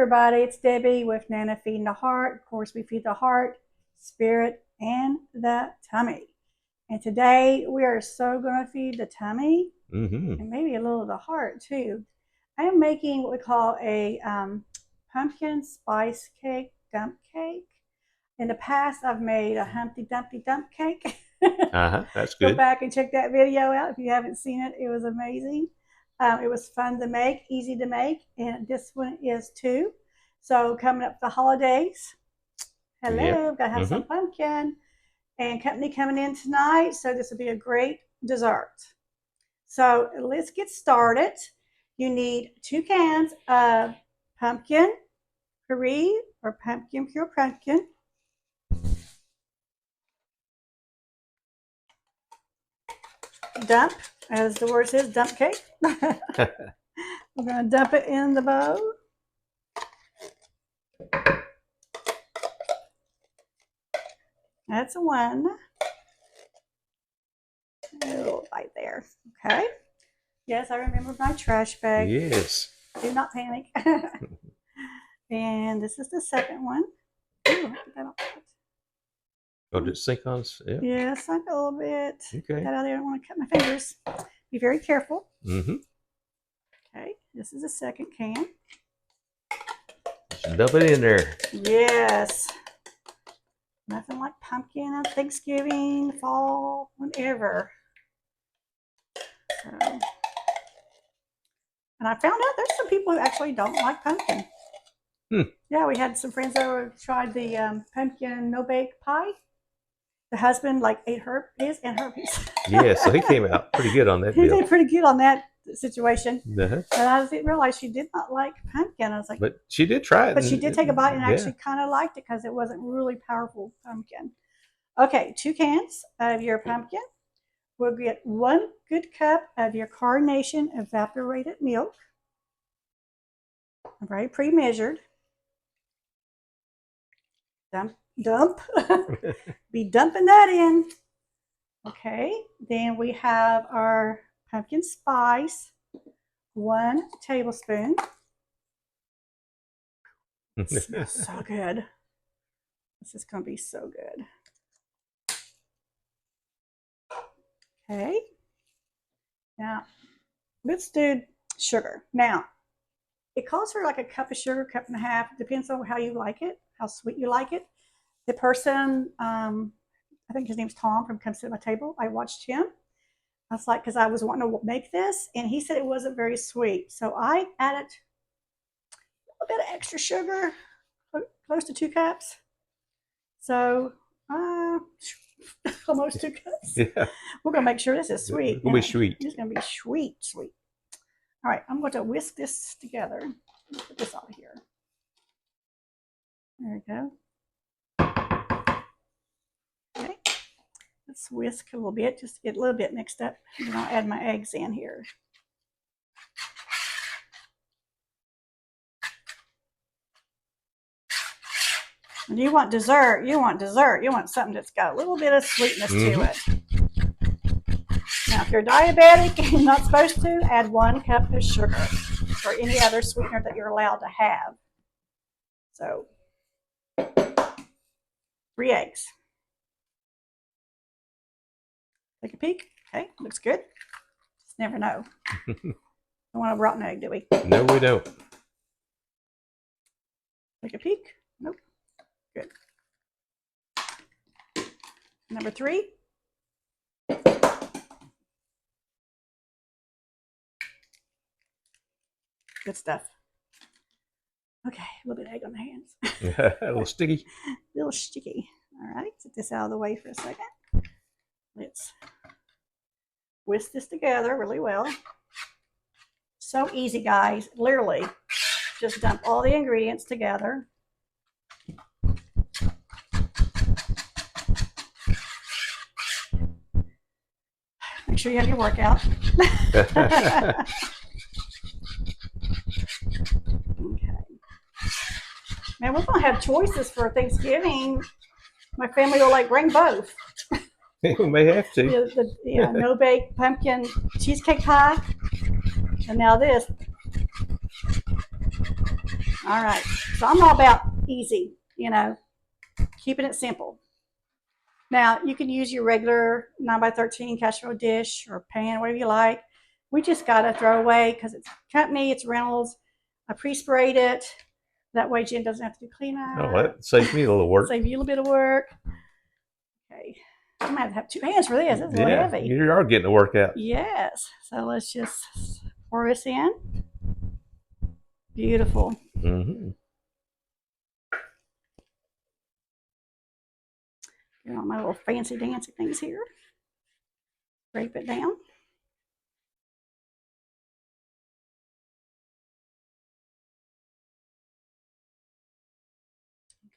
everybody, it's Debbie with Nana Feeding the Heart. Of course, we feed the heart, spirit, and the tummy. And today we are so going to feed the tummy and maybe a little of the heart too. I am making what we call a pumpkin spice cake, dump cake. In the past, I've made a Humpty Dumpty dump cake. That's good. Go back and check that video out if you haven't seen it. It was amazing. It was fun to make, easy to make, and this one is too. So coming up the holidays, hello, gotta have some pumpkin, and company coming in tonight, so this will be a great dessert. So let's get started. You need 2 cans of pumpkin puree or pure pumpkin. Dump, as the word says, dump cake. We're going to dump it in the bowl. That's 1. A little right there. Okay. Yes, I remember my trash bag. Yes. Do not panic. And this is the second one. Ooh, get that off. Oh, did it sink on us? Yeah. Yeah, sunk a little bit. Okay. Get out of there. I don't want to cut my fingers. Be very careful. Okay, this is the second can. Just dump it in there. Yes. Nothing like pumpkin on Thanksgiving, fall, whenever. So, and I found out there's some people who actually don't like pumpkin. Yeah, we had some friends over who tried the pumpkin no-bake pie. The husband ate his and her piece. Yeah, so he came out pretty good on that He deal. did pretty good on that situation. And I didn't realize she did not like pumpkin. I was like, but she did try it. But she did take a bite and actually kind of liked it because it wasn't really powerful pumpkin. Okay, 2 cans of your pumpkin. We'll get 1 good cup of your Carnation evaporated milk. Very pre-measured. Dump. Be dumping that in. Okay, then we have our pumpkin spice, 1 tablespoon. It smells so good. This is going to be so good. Okay, now let's do sugar. Now, it calls for like a cup of sugar, 1.5 cups. Depends on how you like it, how sweet you like it. The person, I think his name's Tom from Come Sit at My Table. I watched him. I was like, because I was wanting to make this, and he said it wasn't very sweet. So I added a bit of extra sugar, close to 2 cups. So almost 2 cups. Yeah. We're going to make sure this is sweet. It's going to be sweet. It's going to be sweet. All right, I'm going to whisk this together. Put this out of here. There we go. Okay, let's whisk a little bit, just to get a little bit mixed up. And then I'll add my eggs in here. And you want dessert, you want something that's got a little bit of sweetness to it. Now, if you're diabetic and you're not supposed to, add 1 cup of sugar or any other sweetener that you're allowed to have. So, 3 eggs. Take a peek. Okay, looks good. Just never know. Don't want a rotten egg, do we? No, we don't. Take a peek. Nope. Good. Number 3. Good stuff. Okay, a little bit of egg on the hands. A little sticky. A little sticky. All right, set this out of the way for a second. Let's whisk this together really well. So easy, guys. Literally, just dump all the ingredients together. Make sure you have your workout. Okay. Man, we're going to have choices for Thanksgiving. My family will bring both. We may have to. The no-bake pumpkin cheesecake pie. And now this. All right. So I'm all about easy, you know, keeping it simple. Now, you can use your regular 9x13 casserole dish or pan, whatever you like. We just got to throw away because it's company, it's Reynolds. I pre-sprayed it. That way Jen doesn't have to do cleanup. Oh, that saves me a little work. Save you a little bit of work. Okay. I might have to have 2 hands for this. It's a little heavy. You are getting the work out. Yes. So let's just pour this in. Beautiful. Mm-hmm. Get all my little fancy dancy things here. Scrape it down.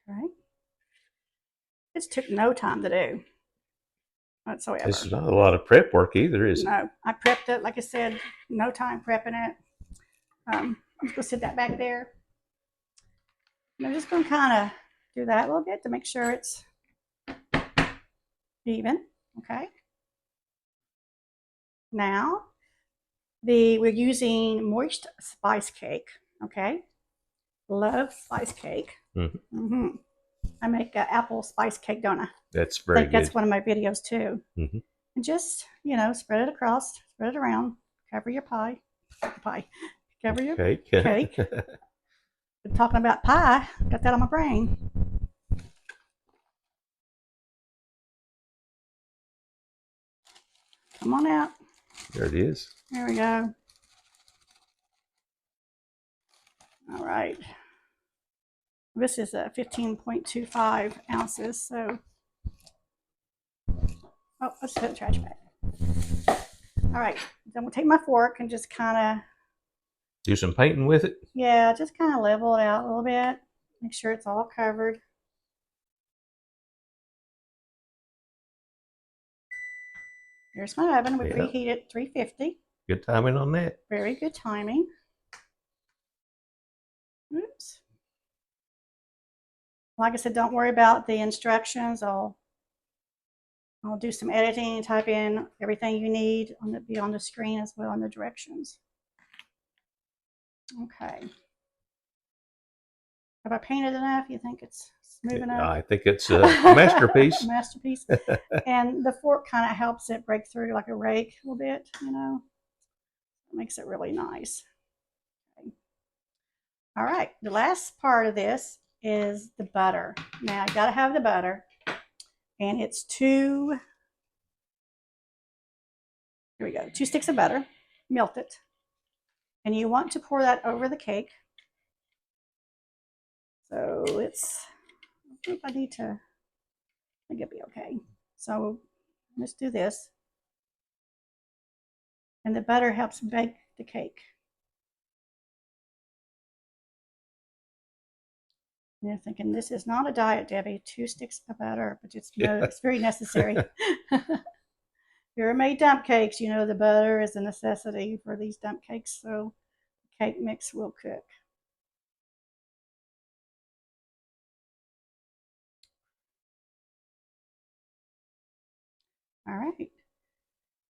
Okay. This took no time to do whatsoever. This is not a lot of prep work either, is it? No, I prepped it, like I said, no time prepping it. I'm just going to sit that back there. And I'm just going to kind of do that a little bit to make sure it's even. Okay. Now, we're using moist spice cake. Okay. Love spice cake. Mm-hmm. Mm-hmm. I make an apple spice cake, don't I? That's very good. That's one of my videos too. Mm-hmm. And just, you know, spread it across, spread it around, cover your pie. Cover your cake. Been talking about pie, got that on my brain. Come on out. There it is. There we go. All right. This is a 15.25 ounces, so. Oh, let's put the trash bag. All right, then we'll take my fork and just kind of do some painting with it. Yeah, just kind of level it out a little bit. Make sure it's all covered. Here's my oven. We preheat it 350. Good timing on that. Very good timing. Oops. Like I said, don't worry about the instructions. I'll do some editing, type in everything you need be on the screen as well in the directions. Okay. Have I painted enough? You think it's smooth enough? I think it's a masterpiece. Masterpiece. And the fork kind of helps it break through like a rake a little bit, you know. It makes it really nice. Okay. All right. The last part of this is the butter. Now, I got to have the butter. And it's 2 sticks of butter, melt it. And you want to pour that over the cake. So I think I think it'll be okay. So let's do this. And the butter helps bake the cake. And you're thinking, this is not a diet, Debbie. 2 sticks of butter, but it's very necessary. If you ever made dump cakes, you know the butter is a necessity for these dump cakes, so the cake mix will cook. All right.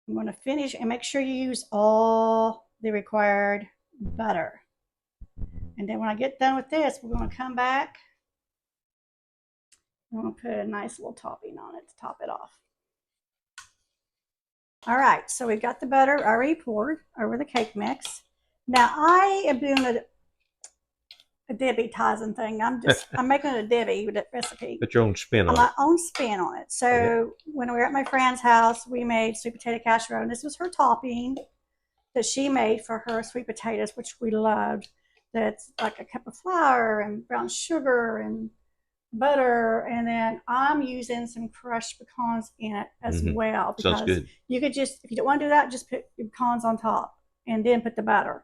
I'm going to finish and make sure you use all the required butter. And then when I get done with this, we're going to come back. I'm going to put a nice little topping on it to top it off. All right, so we've got the butter already poured over the cake mix. Now I am doing a Debbie Tyson thing. I'm making a Debbie recipe. Put your own spin on it. My own spin on it. So when we were at my friend's house, we made sweet potato casserole, and this was her topping that she made for her sweet potatoes, which we loved. That's like a cup of flour and brown sugar and butter, and then I'm using some crushed pecans in it as well. Because sounds good. You could just, if you don't want to do that, just put your pecans on top and then put the butter.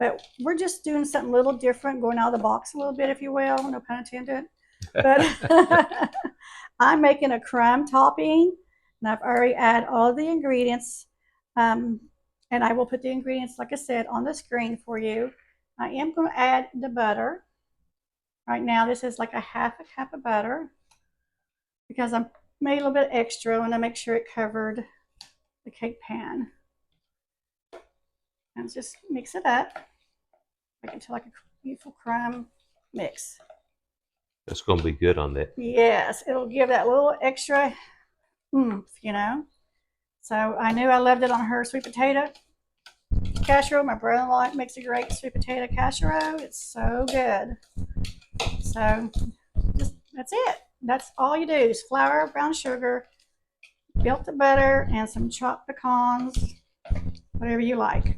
But we're just doing something a little different, going out of the box a little bit, if you will, no pun intended. But I'm making a crumb topping, and I've already added all the ingredients. And I will put the ingredients, like I said, on the screen for you. I am going to add the butter. Right now, this is like a half a cup of butter because I made a little bit extra and I make sure it covered the cake pan. And just mix it up, make it to like beautiful crumb mix. It's going to be good on that. Yes, it'll give that little extra oomph, you know. So I knew I loved it on her sweet potato casserole. My brother-in-law makes a great sweet potato casserole. It's so good. So that's it. That's all you do is flour, brown sugar, melted butter, and some chopped pecans, whatever you like.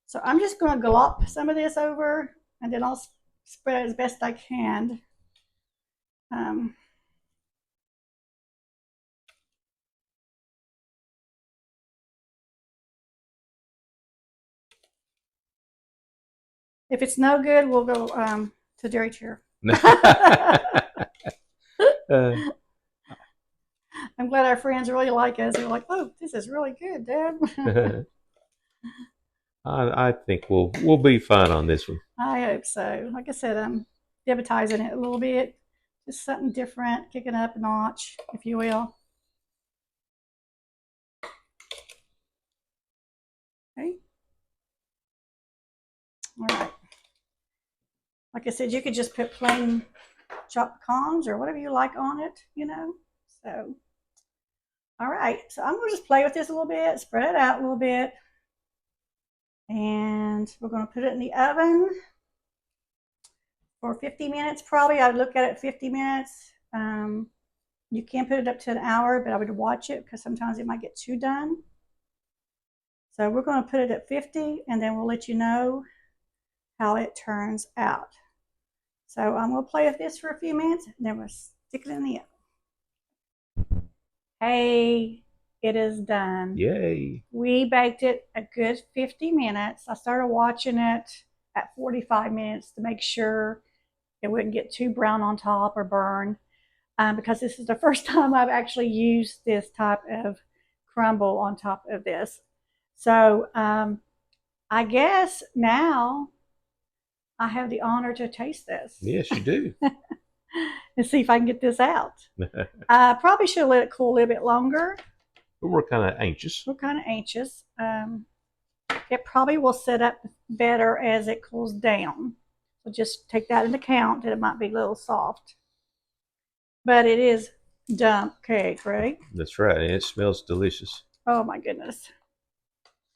So I'm just going to glop some of this over, and then I'll spread it as best I can. If it's no good, we'll go to dairy chair. I'm glad our friends really like us. They're like, "Oh, this is really good, Dad." I think we'll be fine on this one. I hope so. Like I said, I'm debitizing it a little bit, just something different, kicking up a notch, if you will. Okay. All right. Like I said, you could just put plain chopped pecans or whatever you like on it, you know. So, all right. So I'm going to just play with this a little bit, spread it out a little bit. And we're going to put it in the oven for 50 minutes probably. I would look at it 50 minutes. You can put it up to an hour, but I would watch it because sometimes it might get too done. So we're going to put it at 50, and then we'll let you know how it turns out. So I'm going to play with this for a few minutes, and then we'll stick it in the oven. Hey, it is done. Yay. We baked it a good 50 minutes. I started watching it at 45 minutes to make sure it wouldn't get too brown on top or burn, because this is the first time I've actually used this type of crumble on top of this. So I guess now I have the honor to taste this. Yes, you do. And see if I can get this out. I probably should have let it cool a little bit longer. But we're kind of anxious. We're kind of anxious. It probably will set up better as it cools down. So just take that into account that it might be a little soft. But it is dump cake, right? That's right. And it smells delicious. Oh my goodness.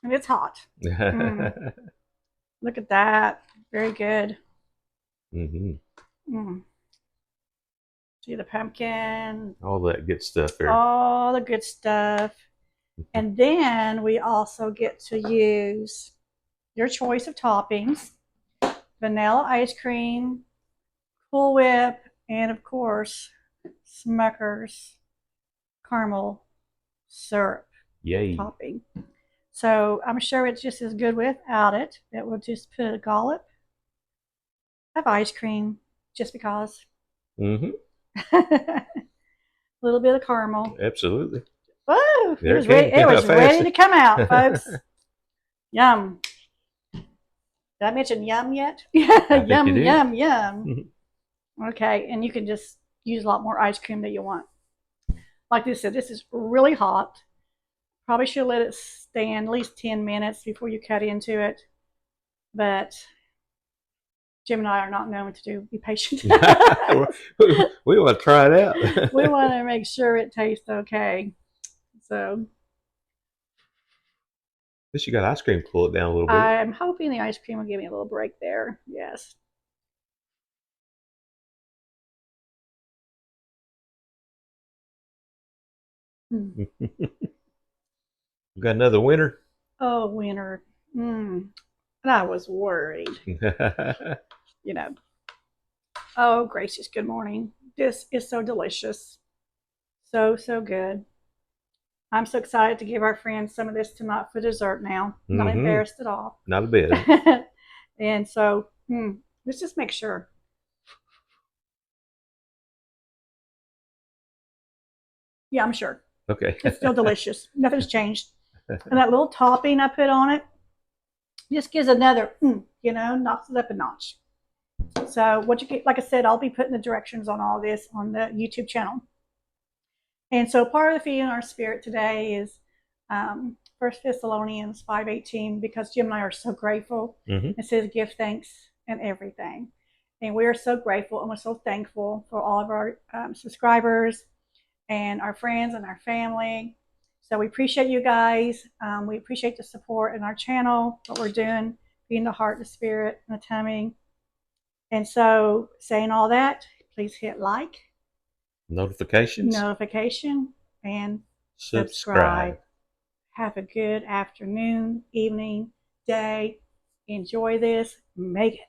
And it's hot. Look at that. Very good. See the pumpkin. All that good stuff there. All the good stuff. And then we also get to use your choice of toppings. Vanilla ice cream, Cool Whip, and of course, Smucker's caramel syrup. Yay. Topping. So I'm sure it's just as good without it. It will just put a dollop of ice cream just because. A little bit of caramel. Absolutely. Woo! It was ready to come out, folks. Yum. Did I mention yum yet? Yum, yum, yum. Okay, and you can just use a lot more ice cream that you want. Like this said, this is really hot. Probably should let it stand at least 10 minutes before you cut into it. But Jim and I are not known to be patient. We want to try it out. We want to make sure it tastes okay. So, But you got ice cream to cool it down a little bit. I'm hoping the ice cream will give me a little break there. Yes. We got another winner. Oh, winner. And I was worried. You know. Oh, gracious, good morning. This is so delicious. So, so good. I'm so excited to give our friends some of this tonight for dessert now. Not embarrassed at all. Not a bit. And so, let's just make sure. Yeah, I'm sure. Okay. It's still delicious. Nothing's changed. And that little topping I put on it just gives another, knocks it up a notch. So what you get, like I said, I'll be putting the directions on all this on the YouTube channel. And so part of the feeding our spirit today is 1 Thessalonians 5:18, because Jim and I are so grateful. It says, give thanks and everything. And we are so grateful and we're so thankful for all of our subscribers and our friends and our family. So we appreciate you guys. We appreciate the support in our channel, what we're doing, being the heart, the spirit, and the tummy. And so, saying all that, please hit like, notification, and subscribe. Have a good afternoon, evening, day. Enjoy this. Make it.